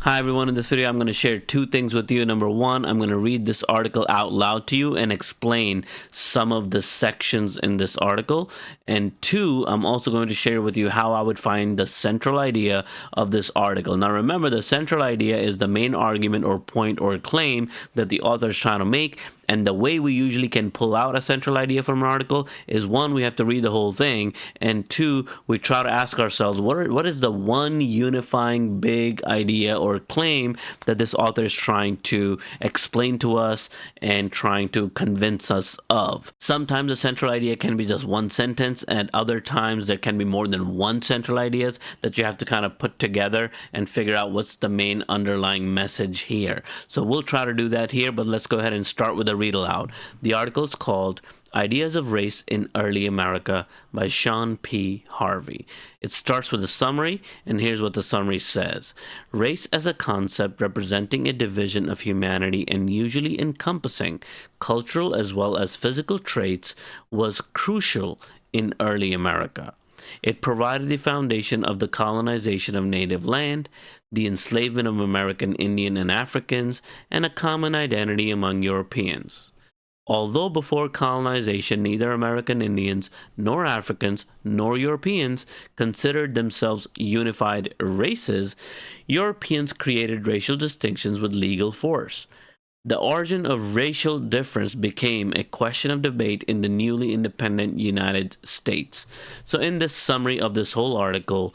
Hi everyone, in this video I'm going to share two things with you. Number one, I'm going to read this article out loud to you and explain some of the sections in this article. And two, I'm also going to share with you how I would find the central idea of this article. Now remember, the central idea is the main argument or point or claim that the author is trying to make. And the way we usually can pull out a central idea from an article is, one, we have to read the whole thing, and two, we try to ask ourselves, what is the one unifying big idea or claim that this author is trying to explain to us and trying to convince us of. Sometimes the central idea can be just one sentence, and other times there can be more than one central ideas that you have to kind of put together and figure out what's the main underlying message here. So we'll try to do that here, but let's go ahead and start with a read aloud. The article is called Ideas of Race in Early America by Sean P. Harvey. It starts with a summary, and here's what the summary says. Race as a concept representing a division of humanity and usually encompassing cultural as well as physical traits was crucial in early America. It provided the foundation of the colonization of native land, the enslavement of American Indian and Africans, and a common identity among Europeans. Although before colonization neither American Indians nor Africans nor Europeans considered themselves unified races, Europeans created racial distinctions with legal force. The origin of racial difference became a question of debate in the newly independent United States. So in this summary of this whole article,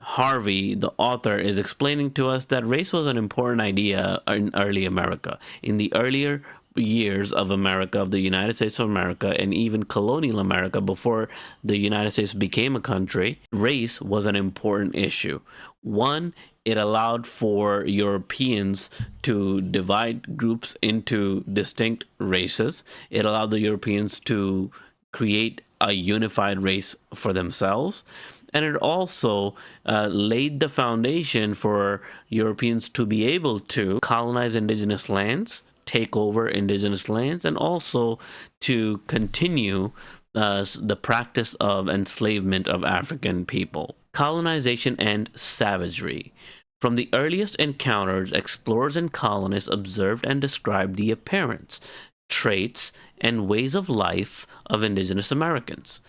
Harvey, the author, is explaining to us that race was an important idea in early America. In the earlier years of America, of the United States of America, and even colonial America before the United States became a country, race was an important issue. One, it allowed for Europeans to divide groups into distinct races. It allowed the Europeans to create a unified race for themselves. And it also laid the foundation for Europeans to be able to colonize indigenous lands, take over indigenous lands, and also to continue the practice of enslavement of African people. Colonization and savagery. From the earliest encounters, explorers and colonists observed and described the appearance, traits, and ways of life of indigenous Americans.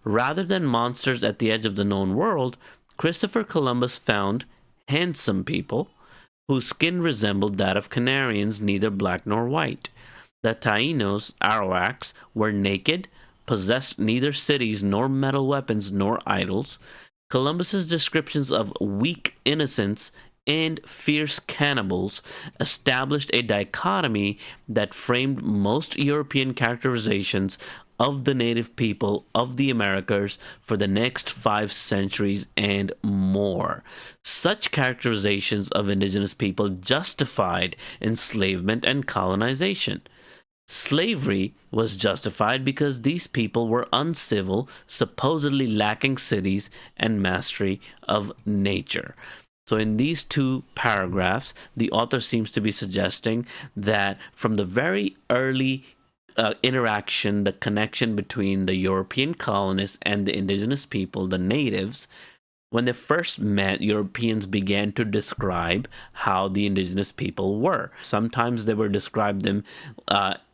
Rather than monsters at the edge of the known world, Christopher Columbus found handsome people whose skin resembled that of Canarians, neither black nor white. The Taínos, Arawaks, were naked, possessed neither cities nor metal weapons nor idols. Columbus's descriptions of weak innocents and fierce cannibals established a dichotomy that framed most European characterizations of the native people of the Americas for the next 5 centuries and more. Such characterizations of indigenous people justified enslavement and colonization. Slavery was justified because these people were uncivil, supposedly lacking cities and mastery of nature. So in these two paragraphs, the author seems to be suggesting that from the very early interaction, the connection between the European colonists and the indigenous people, the natives, when they first met, Europeans began to describe how the indigenous people were. Sometimes they were described them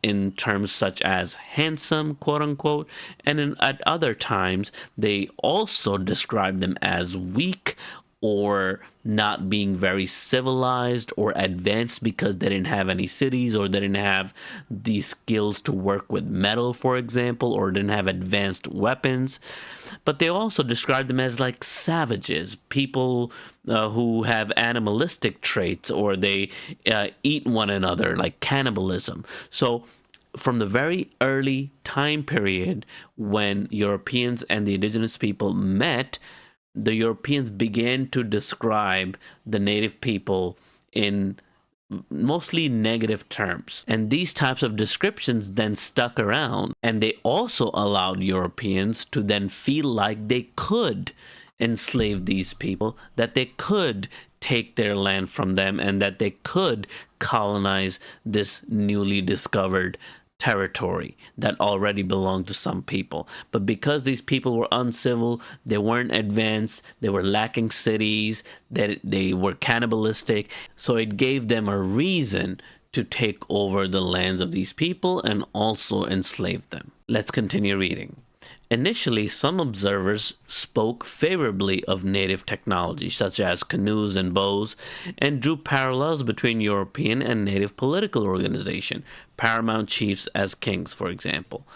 in terms such as handsome, quote unquote, and at other times they also described them as weak or not being very civilized or advanced because they didn't have any cities, or they didn't have the skills to work with metal, for example, or didn't have advanced weapons. But they also describe them as like savages, people who have animalistic traits, or they eat one another, like cannibalism. So from the very early time period when Europeans and the indigenous people met, the Europeans began to describe the native people in mostly negative terms. And these types of descriptions then stuck around, and they also allowed Europeans to then feel like they could enslave these people, that they could take their land from them, and that they could colonize this newly discovered territory that already belonged to some people. But because these people were uncivil, they weren't advanced, they were lacking cities, that they were cannibalistic, so it gave them a reason to take over the lands of these people and also enslave them. Let's continue reading. Initially, some observers spoke favorably of native technology, such as canoes and bows, and drew parallels between European and native political organization, paramount chiefs as kings, for example.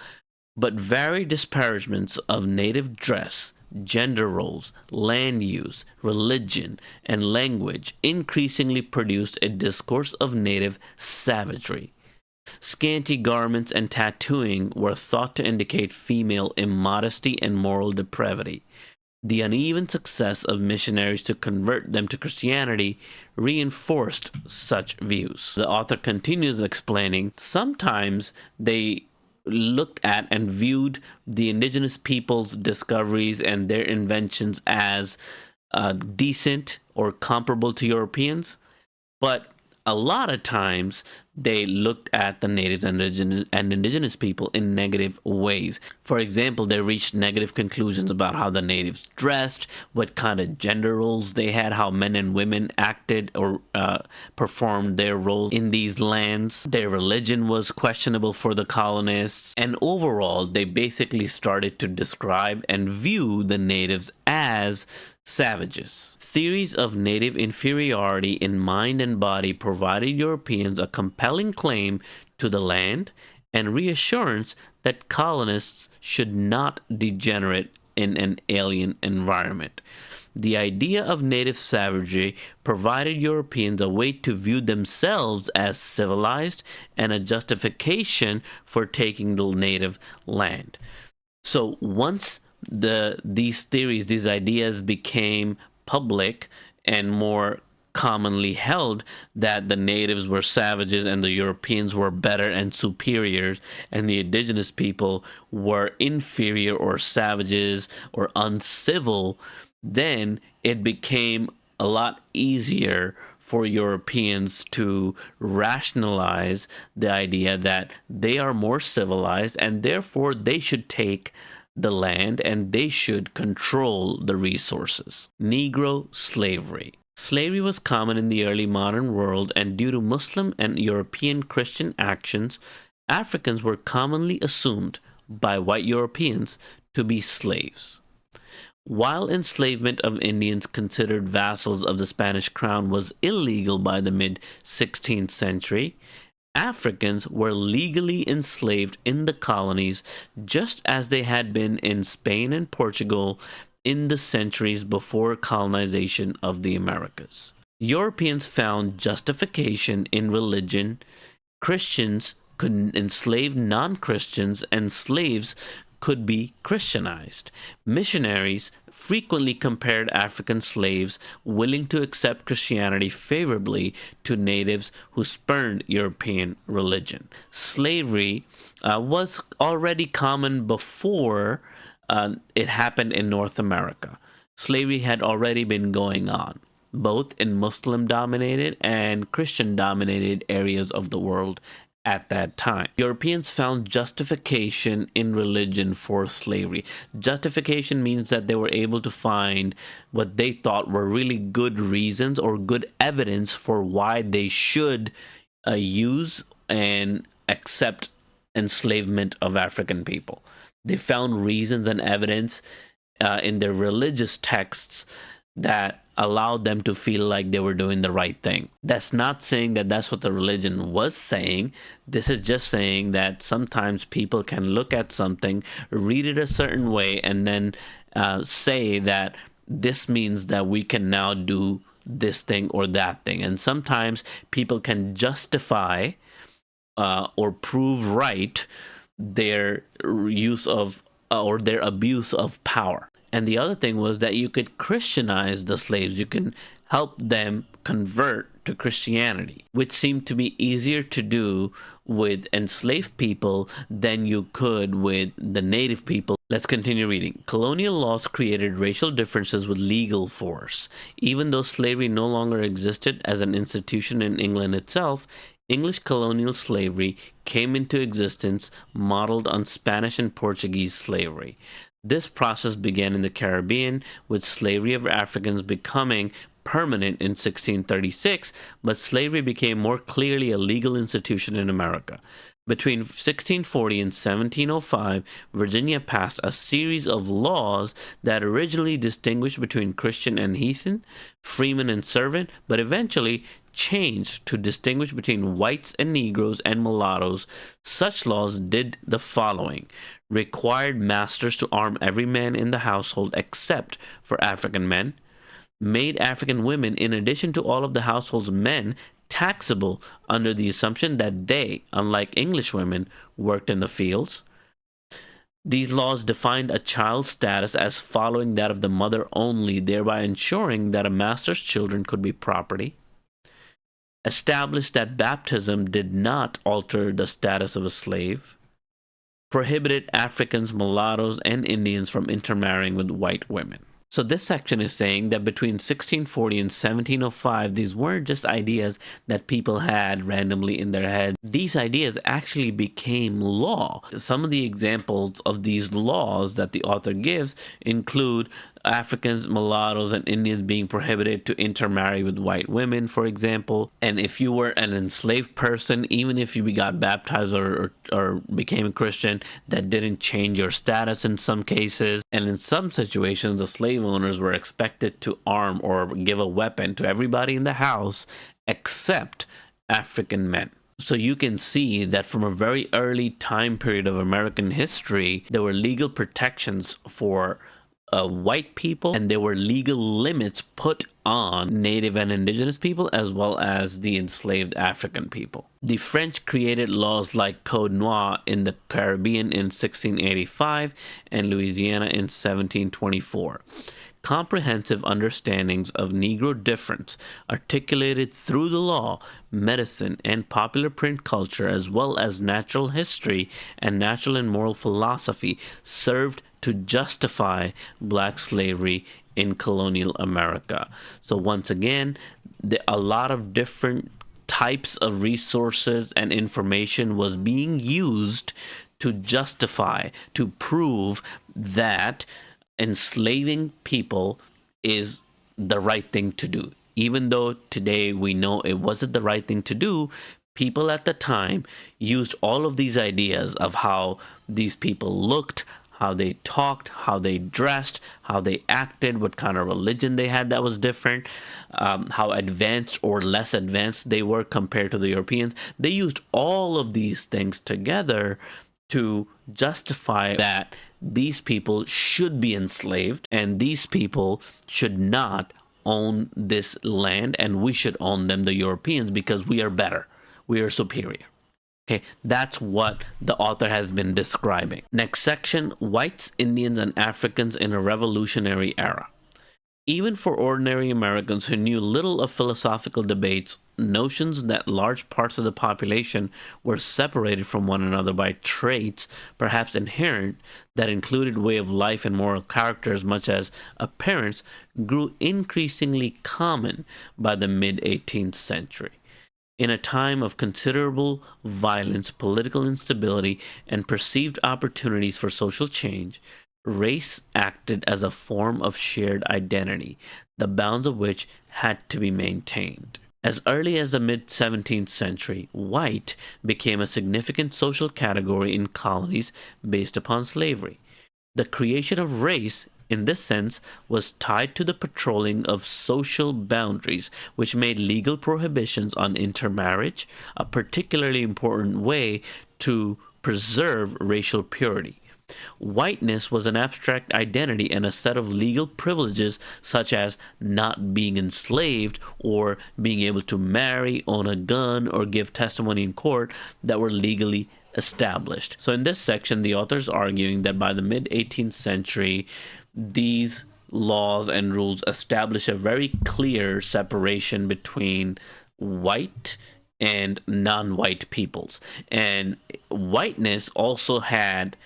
But varied disparagements of native dress, gender roles, land use, religion, and language increasingly produced a discourse of native savagery. Scanty garments and tattooing were thought to indicate female immodesty and moral depravity. The uneven success of missionaries to convert them to Christianity reinforced such views. The author continues explaining, sometimes they looked at and viewed the indigenous people's discoveries and their inventions as decent or comparable to Europeans, but a lot of times they looked at the natives and indigenous people in negative ways. For example, they reached negative conclusions about how the natives dressed, what kind of gender roles they had, how men and women acted or performed their roles in these lands. Their religion was questionable for the colonists. And overall, they basically started to describe and view the natives as savages. Theories of native inferiority in mind and body provided Europeans a compelling claim to the land and reassurance that colonists should not degenerate in an alien environment. The idea of native savagery provided Europeans a way to view themselves as civilized and a justification for taking the native land. So once these theories, these ideas became public and more commonly held, that the natives were savages and the Europeans were better and superiors, and the indigenous people were inferior or savages or uncivil, then it became a lot easier for Europeans to rationalize the idea that they are more civilized and therefore they should take the land and they should control the resources. Negro slavery. Slavery was common in the early modern world, and due to Muslim and European Christian actions, Africans were commonly assumed by white Europeans to be slaves. While enslavement of Indians considered vassals of the Spanish crown was illegal by the mid-16th century, Africans were legally enslaved in the colonies just as they had been in Spain and Portugal in the centuries before colonization of the Americas. Europeans found justification in religion. Christians could enslave non-Christians, and slaves could be Christianized. Missionaries frequently compared African slaves willing to accept Christianity favorably to natives who spurned European religion. Slavery was already common before it happened in North America. Slavery had already been going on, both in Muslim-dominated and Christian-dominated areas of the world at that time. Europeans found justification in religion for slavery. Justification means that they were able to find what they thought were really good reasons or good evidence for why they should use and accept enslavement of African people. They found reasons and evidence in their religious texts that allowed them to feel like they were doing the right thing. That's not saying that that's what the religion was saying. This is just saying that sometimes people can look at something, read it a certain way, and then say that this means that we can now do this thing or that thing. And sometimes people can justify or prove right their use of or their abuse of power. And the other thing was that you could Christianize the slaves. You can help them convert to Christianity, which seemed to be easier to do with enslaved people than you could with the native people. Let's continue reading. Colonial laws created racial differences with legal force. Even though slavery no longer existed as an institution in England itself, English colonial slavery came into existence modeled on Spanish and Portuguese slavery. This process began in the Caribbean, with slavery of Africans becoming permanent in 1636, but slavery became more clearly a legal institution in America. Between 1640 and 1705, Virginia passed a series of laws that originally distinguished between Christian and heathen, freeman and servant, but eventually changed to distinguish between whites and Negroes and mulattoes. Such laws did the following: required masters to arm every man in the household except for African men, made African women, in addition to all of the household's men, taxable under the assumption that they, unlike English women, worked in the fields. These laws defined a child's status as following that of the mother only, thereby ensuring that a master's children could be property. Established that baptism did not alter the status of a slave. Prohibited Africans, mulattoes, and Indians from intermarrying with white women. So this section is saying that between 1640 and 1705, these weren't just ideas that people had randomly in their head. These ideas actually became law. Some of the examples of these laws that the author gives include Africans, mulattoes, and Indians being prohibited to intermarry with white women, for example. And if you were an enslaved person, even if you got baptized or became a Christian, that didn't change your status in some cases. And in some situations, the slave owners were expected to arm or give a weapon to everybody in the house except African men. So you can see that from a very early time period of American history, there were legal protections for white people, and there were legal limits put on Native and Indigenous people as well as the enslaved African people. The French created laws like Code Noir in the Caribbean in 1685 and Louisiana in 1724. Comprehensive understandings of Negro difference, articulated through the law, medicine, and popular print culture, as well as natural history and natural and moral philosophy, served to justify black slavery in colonial America. So once again, a lot of different types of resources and information was being used to justify, to prove that enslaving people is the right thing to do. Even though today we know it wasn't the right thing to do, people at the time used all of these ideas of how these people looked, how they talked, how they dressed, how they acted, what kind of religion they had that was different, how advanced or less advanced they were compared to the Europeans. They used all of these things together to justify that these people should be enslaved and these people should not own this land, and we should own them, the Europeans, because we are better, we are superior. Okay, that's what the author has been describing. Next section: whites, Indians, and Africans in a revolutionary era. Even for ordinary Americans who knew little of philosophical debates, notions that large parts of the population were separated from one another by traits, perhaps inherent, that included way of life and moral character as much as appearance, grew increasingly common by the mid-18th century. In a time of considerable violence, political instability, and perceived opportunities for social change, race acted as a form of shared identity, the bounds of which had to be maintained. As early as the mid-17th century, white became a significant social category in colonies based upon slavery. The creation of race, in this sense, was tied to the patrolling of social boundaries, which made legal prohibitions on intermarriage a particularly important way to preserve racial purity. Whiteness was an abstract identity and a set of legal privileges such as not being enslaved or being able to marry, own a gun, or give testimony in court that were legally established. So in this section, the author is arguing that by the mid-18th century, these laws and rules establish a very clear separation between white and non-white peoples. And whiteness also had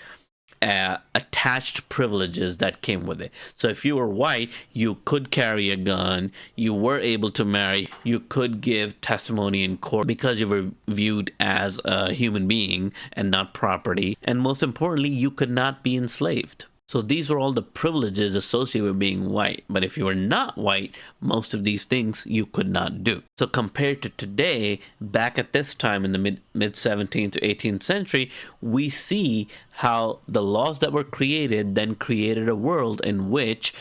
attached privileges that came with it. So if you were white, you could carry a gun, you were able to marry, you could give testimony in court because you were viewed as a human being and not property. And most importantly, you could not be enslaved. So these were all the privileges associated with being white. But if you were not white, most of these things you could not do. So compared to today, back at this time in the mid 17th to 18th century, we see how the laws that were created then created a world in which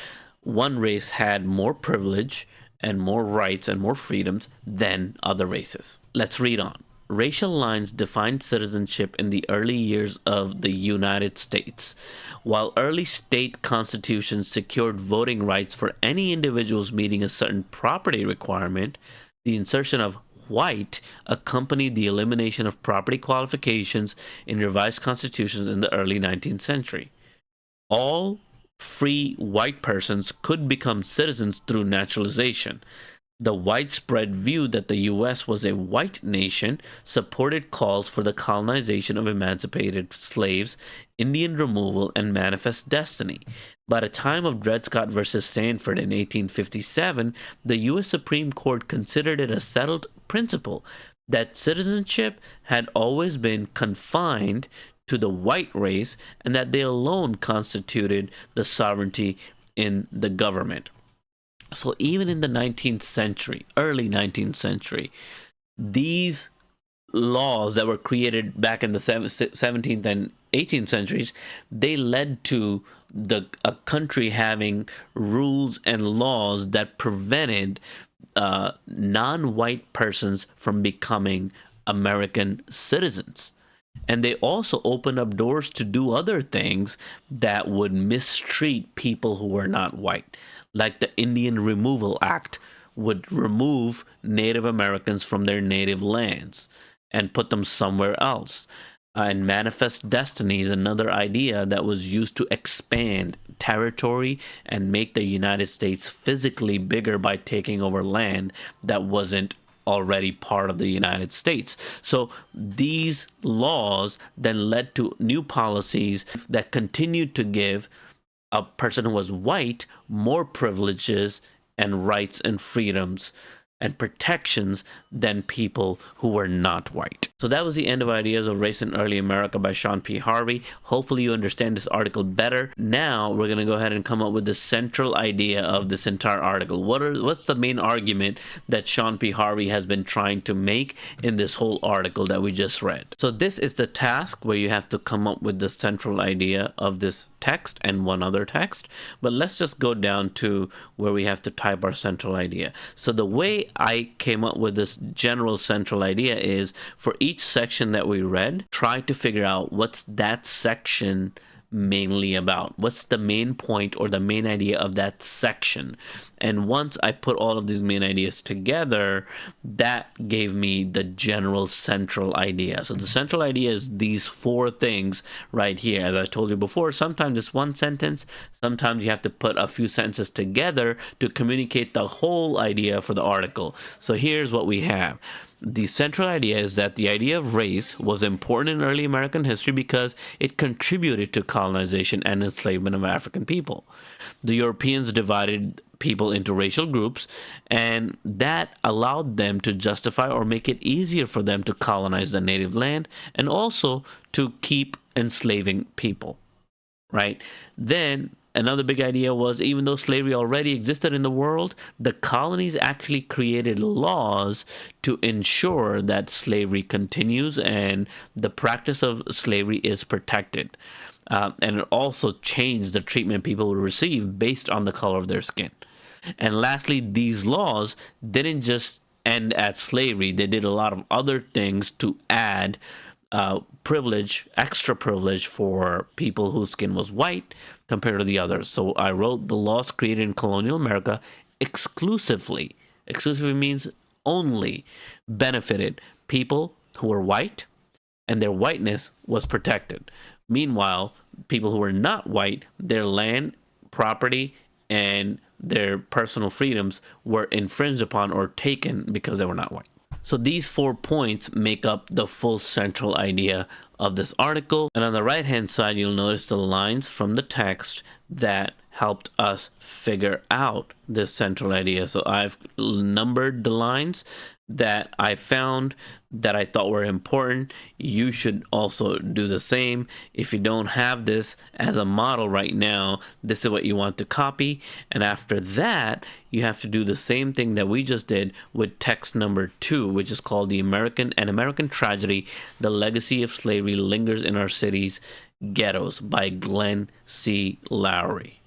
one race had more privilege and more rights and more freedoms than other races. Let's read on. Racial lines defined citizenship in the early years of the United States. While early state constitutions secured voting rights for any individuals meeting a certain property requirement, the insertion of white accompanied the elimination of property qualifications in revised constitutions in the early 19th century. All free white persons could become citizens through naturalization. The widespread view that the U.S. was a white nation supported calls for the colonization of emancipated slaves, Indian removal, and manifest destiny. By the time of Dred Scott versus Sandford in 1857, the U.S. Supreme Court considered it a settled principle that citizenship had always been confined to the white race and that they alone constituted the sovereignty in the government. So even in the 19th century, early 19th century, these laws that were created back in the 17th and 18th centuries, they led to a country having rules and laws that prevented non-white persons from becoming American citizens. And they also opened up doors to do other things that would mistreat people who were not white. Like the Indian Removal Act would remove Native Americans from their native lands and put them somewhere else. And manifest destiny is another idea that was used to expand territory and make the United States physically bigger by taking over land that wasn't already part of the United States. So these laws then led to new policies that continued to give a person who was white more privileges and rights and freedoms and protections than people who were not white. So that was the end of Ideas of Race in Early America by Sean P. Harvey. Hopefully you understand this article better. Now we're going to go ahead and come up with the central idea of this entire article. What's the main argument that Sean P. Harvey has been trying to make in this whole article that we just read? So this is the task where you have to come up with the central idea of this text and one other text. But let's just go down to where we have to type our central idea. So the way I came up with this general central idea is for each section that we read, try to figure out what's that section mainly about. What's the main point or the main idea of that section? And once I put all of these main ideas together, that gave me the general central idea. So the central idea is these four things right here. As I told you before, sometimes it's one sentence, sometimes you have to put a few sentences together to communicate the whole idea for the article. So here's what we have. The central idea is that the idea of race was important in early American history because it contributed to colonization and enslavement of African people. The Europeans divided people into racial groups, and that allowed them to justify or make it easier for them to colonize the native land and also to keep enslaving people, right? Then another big idea was, even though slavery already existed in the world, the colonies actually created laws to ensure that slavery continues and the practice of slavery is protected. And it also changed the treatment people would receive based on the color of their skin. And lastly, these laws didn't just end at slavery. They did a lot of other things to add privilege, extra privilege for people whose skin was white compared to the others. So I wrote the laws created in colonial America exclusively means only benefited people who were white and their whiteness was protected. Meanwhile, people who were not white, their land, property, and their personal freedoms were infringed upon or taken because they were not white. So these 4 points make up the full central idea of this article. And on the right hand side, you'll notice the lines from the text that helped us figure out this central idea. So I've numbered the lines that I found that I thought were important. You should also do the same. If you don't have this as a model right now, this is what you want to copy. And after that, you have to do the same thing that we just did with text number 2, which is called An American Tragedy, The Legacy of Slavery Lingers in Our Cities Ghettos by Glenn C. Lowry.